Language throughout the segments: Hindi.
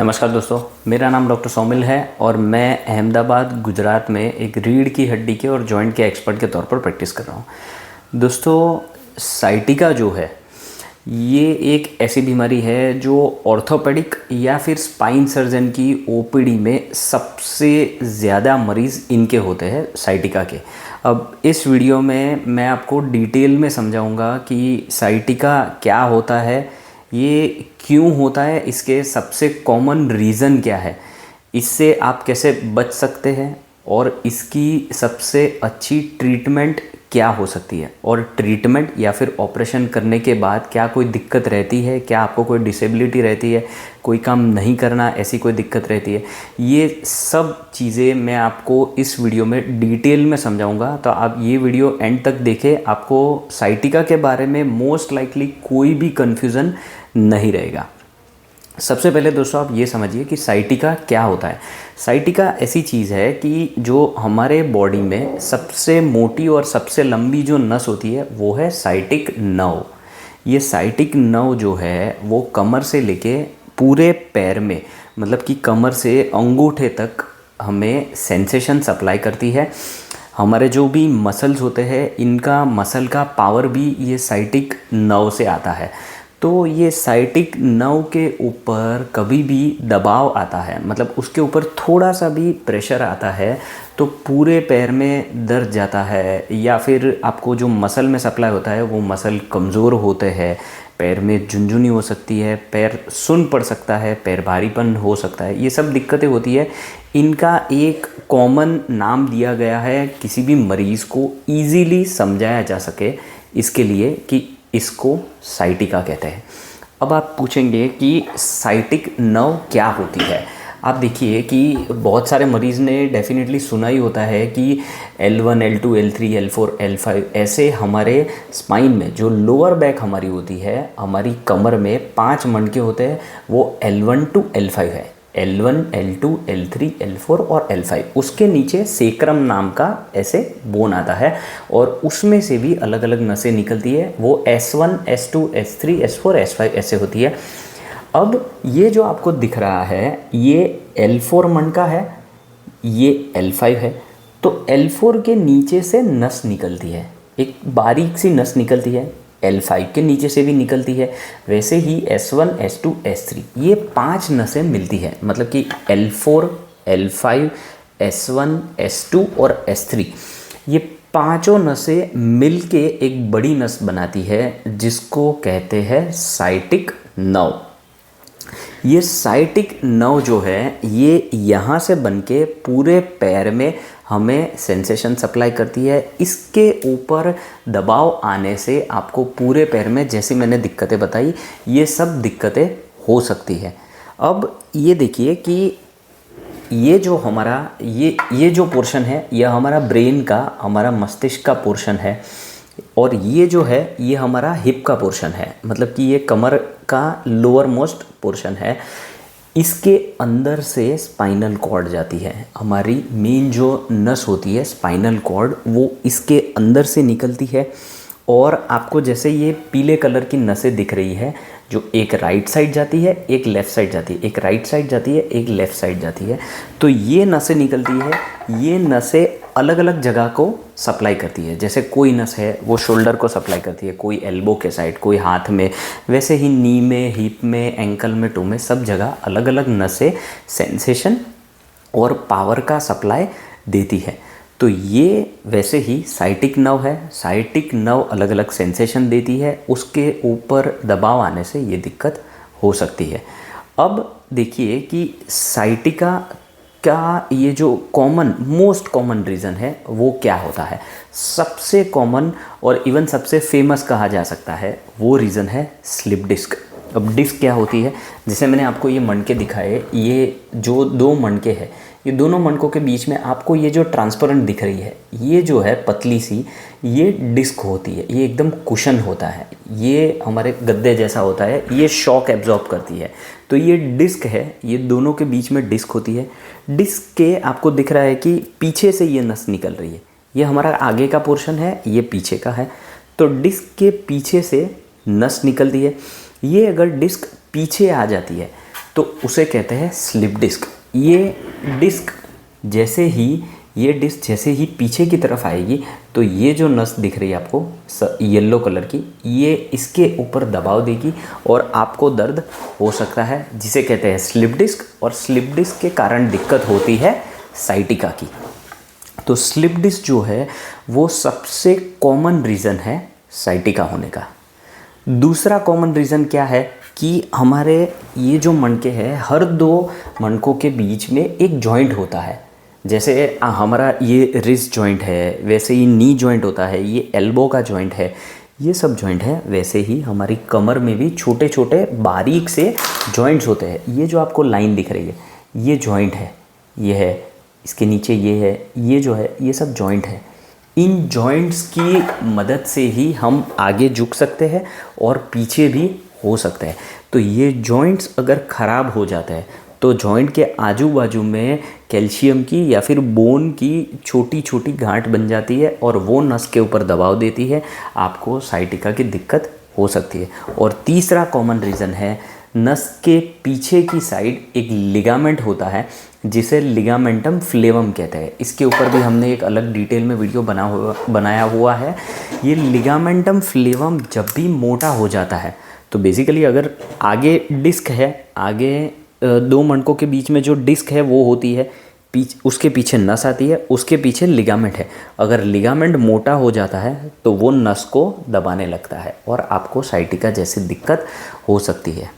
नमस्कार दोस्तों, मेरा नाम डॉक्टर सौमिल है और मैं अहमदाबाद गुजरात में एक रीढ़ की हड्डी के और जॉइंट के एक्सपर्ट के तौर पर प्रैक्टिस कर रहा हूँ। दोस्तों, साइटिका जो है ये एक ऐसी बीमारी है जो ऑर्थोपेडिक या फिर स्पाइन सर्जन की ओपीडी में सबसे ज़्यादा मरीज़ इनके होते हैं, साइटिका के। अब इस वीडियो में मैं आपको डिटेल में समझाऊंगा कि साइटिका क्या होता है, ये क्यों होता है, इसके सबसे कॉमन रीज़न क्या है, इससे आप कैसे बच सकते हैं और इसकी सबसे अच्छी ट्रीटमेंट क्या हो सकती है, और ट्रीटमेंट या फिर ऑपरेशन करने के बाद क्या कोई दिक्कत रहती है, क्या आपको कोई डिसेबिलिटी रहती है, कोई काम नहीं करना ऐसी कोई दिक्कत रहती है। ये सब चीज़ें मैं आपको इस वीडियो में डिटेल में समझाऊंगा, तो आप ये वीडियो एंड तक देखें। आपको साइटिका के बारे में मोस्ट लाइकली कोई भी कन्फ्यूज़न नहीं रहेगा। सबसे पहले दोस्तों आप ये समझिए कि साइटिका क्या होता है। साइटिका ऐसी चीज़ है कि जो हमारे बॉडी में सबसे मोटी और सबसे लंबी जो नस होती है वो है साइटिक नर्व। ये साइटिक नर्व जो है वो कमर से लेके पूरे पैर में, मतलब कि कमर से अंगूठे तक हमें सेंसेशन सप्लाई करती है। हमारे जो भी मसल्स होते हैं इनका मसल का पावर भी ये साइटिक नर्व से आता है। तो ये साइटिक नर्व के ऊपर कभी भी दबाव आता है, मतलब उसके ऊपर थोड़ा सा भी प्रेशर आता है तो पूरे पैर में दर्द जाता है, या फिर आपको जो मसल में सप्लाई होता है वो मसल कमज़ोर होते हैं, पैर में झुनझुनी हो सकती है, पैर सुन्न पड़ सकता है, पैर भारीपन हो सकता है, ये सब दिक्कतें होती है। इनका एक कॉमन नाम दिया गया है किसी भी मरीज़ को ईज़िली समझाया जा सके, इसके लिए कि इसको साइटिका कहते हैं। अब आप पूछेंगे कि साइटिक नर्व क्या होती है। आप देखिए कि बहुत सारे मरीज़ ने डेफिनेटली सुना ही होता है कि L1, L2, L3, L4, L5 ऐसे हमारे स्पाइन में जो लोअर बैक हमारी होती है, हमारी कमर में 5 मणके होते हैं, वो L1 to L5 है। L1, L2, L3, L4 और L5। उसके नीचे सेक्रम नाम का ऐसे बोन आता है और उसमें से भी अलग अलग नसें निकलती है, वो S1, S2, S3, S4, S5 ऐसे होती है। अब ये जो आपको दिख रहा है ये L4 मणका है, ये L5 है। तो L4 के नीचे से नस निकलती है, एक बारीक सी नस निकलती है, L5 के नीचे से भी निकलती है। वैसे ही S1, S2, S3 ये 5 नसें मिलती है, मतलब कि L4, L5, S1, S2 और S3 ये पांचों नसें मिलके एक बड़ी नस बनाती है जिसको कहते हैं साइटिक नर्व। ये साइटिक नर्व जो है ये यहाँ से बनके पूरे पैर में हमें सेंसेशन सप्लाई करती है। इसके ऊपर दबाव आने से आपको पूरे पैर में, जैसे मैंने दिक्कतें बताई, ये सब दिक्कतें हो सकती है। अब ये देखिए कि ये जो हमारा ये जो पोर्शन है यह हमारा ब्रेन का, हमारा मस्तिष्क का पोर्शन है, और ये जो है ये हमारा हिप का पोर्शन है, मतलब कि ये कमर का लोअर मोस्ट पोर्शन है। इसके अंदर से स्पाइनल कॉर्ड जाती है, हमारी मेन जो नस होती है स्पाइनल कॉर्ड वो इसके अंदर से निकलती है। और आपको जैसे ये पीले कलर की नसें दिख रही है, जो एक राइट साइड जाती है, एक लेफ़्ट साइड जाती है, एक राइट साइड जाती है, एक लेफ़्ट साइड जाती है। तो ये नसें निकलती है, ये नसें अलग अलग जगह को सप्लाई करती है। जैसे कोई नस है वो शोल्डर को सप्लाई करती है, कोई एल्बो के साइड, कोई हाथ में, वैसे ही नी में, हिप में, एंकल में, टो में, सब जगह अलग अलग नसें सेंसेशन और पावर का सप्लाई देती है। तो ये वैसे ही साइटिक नर्व है। साइटिक नर्व अलग अलग सेंसेशन देती है, उसके ऊपर दबाव आने से ये दिक्कत हो सकती है। अब देखिए कि साइटिका का ये जो मोस्ट कॉमन रीज़न है वो क्या होता है। सबसे कॉमन और इवन सबसे फेमस कहा जा सकता है वो रीज़न है स्लिप डिस्क। अब डिस्क क्या होती है, जैसे मैंने आपको ये मणके दिखाए, ये जो 2 मणके हैं, ये दोनों मणकों के बीच में आपको ये जो ट्रांसपेरेंट दिख रही है, ये जो है पतली सी, ये डिस्क होती है। ये एकदम कुशन होता है, ये हमारे गद्दे जैसा होता है, ये शॉक एब्जॉर्ब करती है। तो ये डिस्क है, ये दोनों के बीच में डिस्क होती है। डिस्क के आपको दिख रहा है कि पीछे से ये नस निकल रही है, ये हमारा आगे का पोर्शन है, ये पीछे का है। तो डिस्क के पीछे से नस निकलती है। ये अगर डिस्क पीछे आ जाती है तो उसे कहते हैं स्लिप डिस्क। ये डिस्क जैसे ही पीछे की तरफ आएगी तो ये जो नस दिख रही है आपको येलो कलर की, ये इसके ऊपर दबाव देगी और आपको दर्द हो सकता है, जिसे कहते हैं स्लिप डिस्क। और स्लिप डिस्क के कारण दिक्कत होती है साइटिका की। तो स्लिप डिस्क जो है वो सबसे कॉमन रीज़न है साइटिका होने का। दूसरा कॉमन रीज़न क्या है कि हमारे ये जो मणके हैं, हर दो मणकों के बीच में एक जॉइंट होता है। जैसे हमारा ये रिस्ट जॉइंट है, वैसे ही नी जॉइंट होता है, ये एल्बो का जॉइंट है, ये सब जॉइंट है। वैसे ही हमारी कमर में भी छोटे छोटे बारीक से जॉइंट्स होते हैं। ये जो आपको लाइन दिख रही है ये जॉइंट है, ये है, इसके नीचे ये है, ये जो है ये सब जॉइंट है। इन जॉइंट्स की मदद से ही हम आगे झुक सकते हैं और पीछे भी हो सकते हैं। तो ये जॉइंट्स अगर ख़राब हो जाता है तो जॉइंट के आजू बाजू में कैल्शियम की या फिर बोन की छोटी छोटी गांठ बन जाती है और वो नस के ऊपर दबाव देती है, आपको साइटिका की दिक्कत हो सकती है। और तीसरा कॉमन रीज़न है, नस के पीछे की साइड एक लिगामेंट होता है जिसे लिगामेंटम फ्लेवम कहते हैं। इसके ऊपर भी हमने एक अलग डिटेल में वीडियो बनाया हुआ है। ये लिगामेंटम फ्लेवम जब भी मोटा हो जाता है तो बेसिकली अगर आगे डिस्क है, आगे दो मणकों के बीच में जो डिस्क है वो होती है, उसके पीछे नस आती है, उसके पीछे लिगामेंट है। अगर लिगामेंट मोटा हो जाता है तो वो नस को दबाने लगता है और आपको साइटिका जैसी दिक्कत हो सकती है।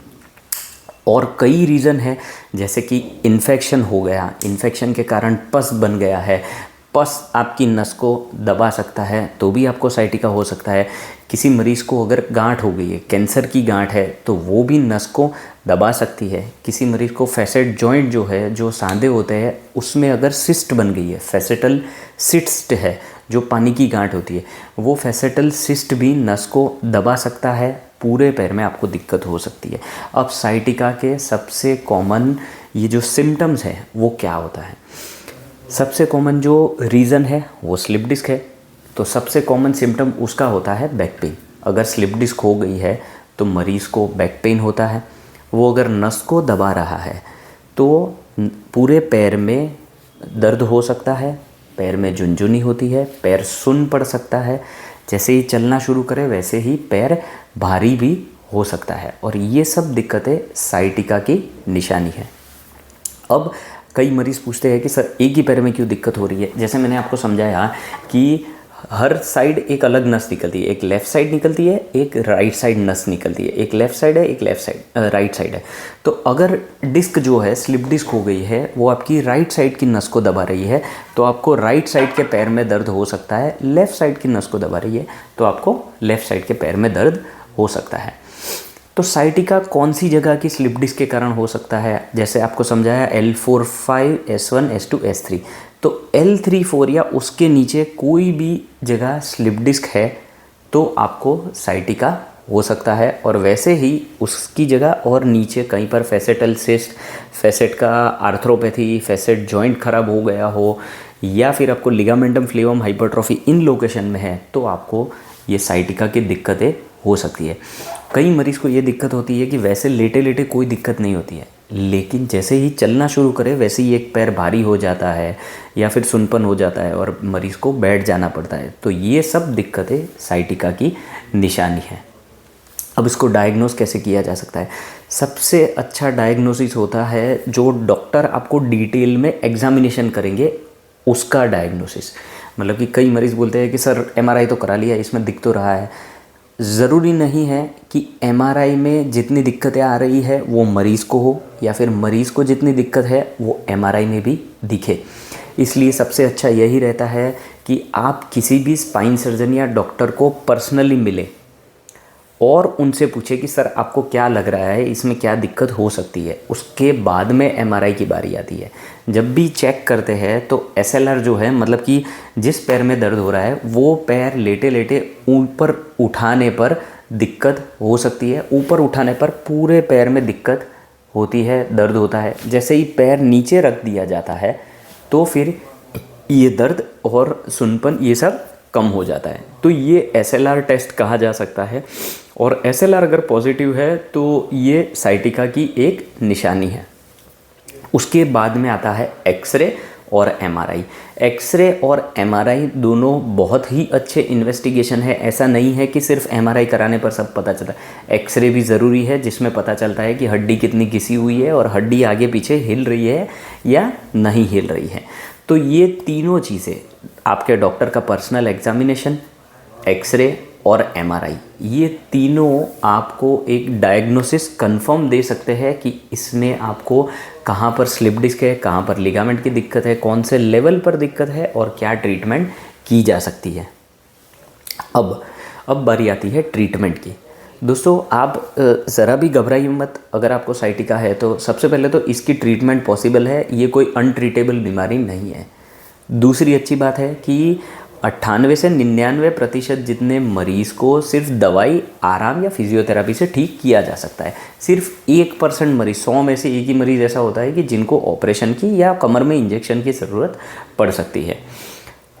और कई रीज़न है, जैसे कि इन्फेक्शन हो गया, इन्फेक्शन के कारण पस बन गया है, पस आपकी नस को दबा सकता है तो भी आपको साइटिका हो सकता है। किसी मरीज़ को अगर गांठ हो गई है, कैंसर की गांठ है, तो वो भी नस को दबा सकती है। किसी मरीज़ को फैसेट जॉइंट जो है, जो सांधे होते हैं, उसमें अगर सिस्ट बन गई है, फैसेटल सिस्ट है जो पानी की गांठ होती है, वो फैसेटल सिस्ट भी नस को दबा सकता है, पूरे पैर में आपको दिक्कत हो सकती है। अब साइटिका के सबसे कॉमन ये जो सिम्टम्स हैं वो क्या होता है? सबसे कॉमन जो रीज़न है वो स्लिप डिस्क है। तो सबसे कॉमन सिम्टम उसका होता है बैक पेन। अगर स्लिप डिस्क हो गई है तो मरीज़ को बैक पेन होता है। वो अगर नस को दबा रहा है तो पूरे पैर में दर्द हो सकता है, पैर में झुनझुनी होती है, पैर सुन्न पड़ सकता है, जैसे ही चलना शुरू करे वैसे ही पैर भारी भी हो सकता है। और ये सब दिक्कतें साइटिका की निशानी है। अब कई मरीज़ पूछते हैं कि सर एक ही पैर में क्यों दिक्कत हो रही है? जैसे मैंने आपको समझाया कि हर साइड एक अलग नस निकलती है, एक लेफ़्ट साइड निकलती है, एक राइट साइड नस निकलती है, एक लेफ़्ट साइड है, एक राइट साइड है। तो अगर डिस्क जो है, स्लिप डिस्क हो गई है, वो आपकी राइट साइड की नस को दबा रही है तो आपको राइट साइड के पैर में दर्द हो सकता है। लेफ़्ट साइड की नस को दबा रही है तो आपको लेफ़्ट साइड के पैर में दर्द हो सकता है। तो साइटिका कौन सी जगह की स्लिप डिस्क के कारण हो सकता है? जैसे आपको समझाया L4, 5, S1, S2, S3। तो L3, 4 या उसके नीचे कोई भी जगह स्लिप डिस्क है तो आपको साइटिका हो सकता है। और वैसे ही उसकी जगह और नीचे कहीं पर फैसेटल सिस्ट, फैसेट का आर्थ्रोपैथी, फैसेट जॉइंट खराब हो गया हो, या फिर आपको लिगामेंटम फ्लेवम हाइपरट्रॉफी इन लोकेशन में है तो आपको ये साइटिका की दिक्कतें हो सकती है। कई मरीज़ को ये दिक्कत होती है कि वैसे लेटे लेटे कोई दिक्कत नहीं होती है, लेकिन जैसे ही चलना शुरू करे वैसे ही एक पैर भारी हो जाता है या फिर सुनपन हो जाता है और मरीज़ को बैठ जाना पड़ता है। तो ये सब दिक्कतें साइटिका की निशानी है। अब इसको डायग्नोस कैसे किया जा सकता है? सबसे अच्छा डायग्नोसिस होता है जो डॉक्टर आपको डिटेल में एग्जामिनेशन करेंगे, उसका डायग्नोसिस। मतलब कि कई मरीज़ बोलते हैं कि सर MRI तो करा लिया, इसमें दिख तो रहा है। ज़रूरी नहीं है कि MRI में जितनी दिक्कतें आ रही है वो मरीज़ को हो, या फिर मरीज़ को जितनी दिक्कत है वो MRI में भी दिखे। इसलिए सबसे अच्छा यही रहता है कि आप किसी भी स्पाइन सर्जन या डॉक्टर को पर्सनली मिलें और उनसे पूछे कि सर आपको क्या लग रहा है, इसमें क्या दिक्कत हो सकती है। उसके बाद में MRI की बारी आती है। जब भी चेक करते हैं तो SLR जो है, मतलब कि जिस पैर में दर्द हो रहा है वो पैर लेटे लेटे ऊपर उठाने पर दिक्कत हो सकती है। ऊपर उठाने पर पूरे पैर में दिक्कत होती है, दर्द होता है। जैसे ही पैर नीचे रख दिया जाता है तो फिर ये दर्द और सुनपन ये सब कम हो जाता है। तो ये SLR टेस्ट कहा जा सकता है, और SLR अगर पॉजिटिव है तो ये साइटिका की एक निशानी है। उसके बाद में आता है एक्सरे और MRI। एक्सरे और MRI दोनों बहुत ही अच्छे इन्वेस्टिगेशन है। ऐसा नहीं है कि सिर्फ MRI कराने पर सब पता चलता है, एक्सरे भी ज़रूरी है जिसमें पता चलता है कि हड्डी कितनी घिसी हुई है और हड्डी आगे पीछे हिल रही है या नहीं हिल रही है। तो ये तीनों चीज़ें, आपके डॉक्टर का पर्सनल एग्जामिनेशन, एक्सरे और MRI, ये तीनों आपको एक डायग्नोसिस कंफर्म दे सकते हैं कि इसमें आपको कहाँ पर स्लिप डिस्क है, कहाँ पर लिगामेंट की दिक्कत है, कौन से लेवल पर दिक्कत है और क्या ट्रीटमेंट की जा सकती है। अब बारी आती है ट्रीटमेंट की। दोस्तों आप ज़रा भी घबराइए मत। अगर आपको साइटिका है तो सबसे पहले तो इसकी ट्रीटमेंट पॉसिबल है, ये कोई अनट्रीटेबल बीमारी नहीं है। दूसरी अच्छी बात है कि 98 से 99% जितने मरीज़ को सिर्फ दवाई, आराम या फिजियोथेरेपी से ठीक किया जा सकता है। सिर्फ 1% मरीज़, 100 में से एक ही मरीज़ ऐसा होता है कि जिनको ऑपरेशन की या कमर में इंजेक्शन की ज़रूरत पड़ सकती है।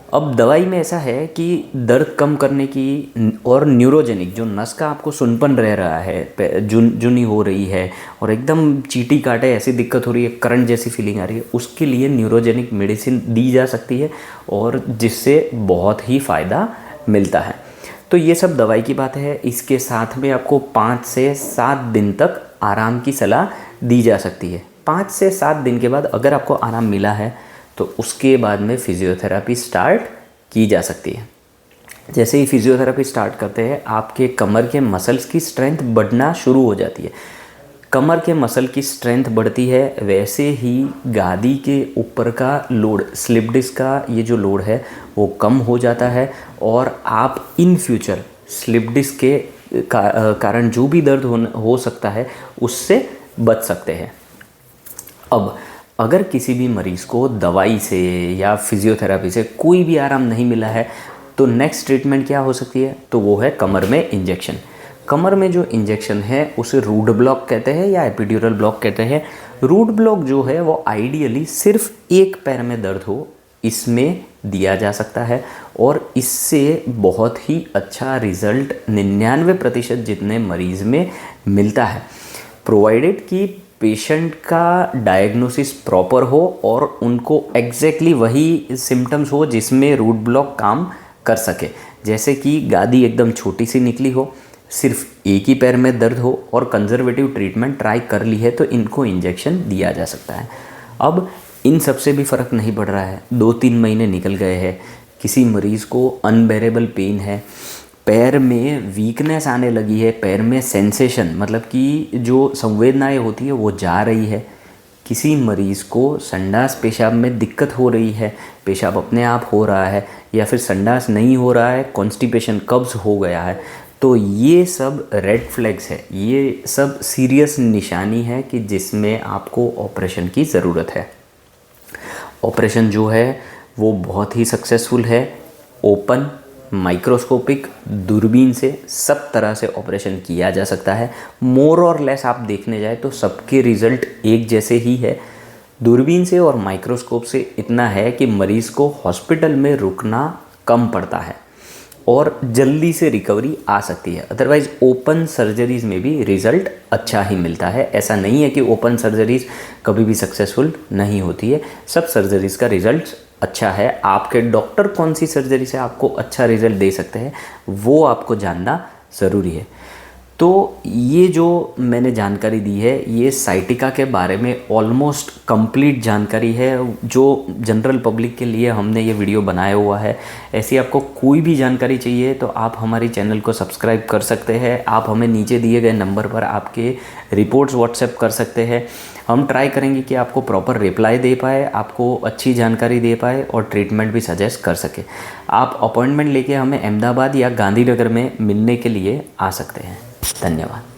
अब दवाई में ऐसा है कि दर्द कम करने की और न्यूरोजेनिक, जो नस का आपको सुनपन रह रहा है, जुनी हो रही है और एकदम चींटी काटे ऐसी दिक्कत हो रही है, करंट जैसी फीलिंग आ रही है, उसके लिए न्यूरोजेनिक मेडिसिन दी जा सकती है और जिससे बहुत ही फ़ायदा मिलता है। तो ये सब दवाई की बात है। इसके साथ में आपको 5 से 7 दिन तक आराम की सलाह दी जा सकती है। 5 से 7 दिन के बाद अगर आपको आराम मिला है तो उसके बाद में फिजियोथेरेपी स्टार्ट की जा सकती है। जैसे ही फिजियोथेरेपी स्टार्ट करते हैं, आपके कमर के मसल्स की स्ट्रेंथ बढ़ना शुरू हो जाती है। कमर के मसल की स्ट्रेंथ बढ़ती है, वैसे ही गादी के ऊपर का लोड, स्लिप डिस्क का ये जो लोड है वो कम हो जाता है और आप इन फ्यूचर स्लिप डिस्क के कारण जो भी दर्द हो सकता है उससे बच सकते हैं। अब अगर किसी भी मरीज़ को दवाई से या फिजियोथेरेपी से कोई भी आराम नहीं मिला है तो नेक्स्ट ट्रीटमेंट क्या हो सकती है, तो वो है कमर में इंजेक्शन। कमर में जो इंजेक्शन है उसे रूट ब्लॉक कहते हैं या एपिड्यूरल ब्लॉक कहते हैं। रूट ब्लॉक जो है वो आइडियली सिर्फ एक पैर में दर्द हो इसमें दिया जा सकता है और इससे बहुत ही अच्छा रिज़ल्ट 99% जितने मरीज़ में मिलता है, प्रोवाइडेड कि पेशेंट का डायग्नोसिस प्रॉपर हो और उनको एग्जैक्टली वही सिम्टम्स हो जिसमें रूट ब्लॉक काम कर सके। जैसे कि गादी एकदम छोटी सी निकली हो, सिर्फ एक ही पैर में दर्द हो और कंजर्वेटिव ट्रीटमेंट ट्राई कर ली है तो इनको इंजेक्शन दिया जा सकता है। अब इन सब से भी फ़र्क नहीं पड़ रहा है, 2-3 महीने निकल गए हैं, किसी मरीज़ को अनबेरेबल पेन है, पैर में वीकनेस आने लगी है, पैर में सेंसेशन मतलब कि जो संवेदनाएं होती है वो जा रही है, किसी मरीज़ को संडास पेशाब में दिक्कत हो रही है, पेशाब अपने आप हो रहा है या फिर संडास नहीं हो रहा है, कॉन्स्टिपेशन, कब्ज़ हो गया है, तो ये सब रेड फ्लैग्स है, ये सब सीरियस निशानी है कि जिसमें आपको ऑपरेशन की ज़रूरत है। ऑपरेशन जो है वो बहुत ही सक्सेसफुल है। ओपन, माइक्रोस्कोपिक, दूरबीन से सब तरह से ऑपरेशन किया जा सकता है। मोर और लेस आप देखने जाए तो सबके रिज़ल्ट एक जैसे ही है। दूरबीन से और माइक्रोस्कोप से इतना है कि मरीज़ को हॉस्पिटल में रुकना कम पड़ता है और जल्दी से रिकवरी आ सकती है। अदरवाइज़ ओपन सर्जरीज़ में भी रिज़ल्ट अच्छा ही मिलता है। ऐसा नहीं है कि ओपन सर्जरीज़ कभी भी सक्सेसफुल नहीं होती है, सब सर्जरीज़ का रिज़ल्ट अच्छा है। आपके डॉक्टर कौन सी सर्जरी से आपको अच्छा रिज़ल्ट दे सकते हैं वो आपको जानना ज़रूरी है। तो ये जो मैंने जानकारी दी है ये साइटिका के बारे में ऑलमोस्ट कंप्लीट जानकारी है जो जनरल पब्लिक के लिए हमने ये वीडियो बनाया हुआ है। ऐसी आपको कोई भी जानकारी चाहिए तो आप हमारी चैनल को सब्सक्राइब कर सकते हैं। आप हमें नीचे दिए गए नंबर पर आपके रिपोर्ट्स व्हाट्सएप कर सकते हैं। हम ट्राई करेंगे कि आपको प्रॉपर रिप्लाई दे पाए, आपको अच्छी जानकारी दे पाए और ट्रीटमेंट भी सजेस्ट कर सके। आप अपॉइंटमेंट लेके हमें अहमदाबाद या गांधीनगर में मिलने के लिए आ सकते हैं। धन्यवाद।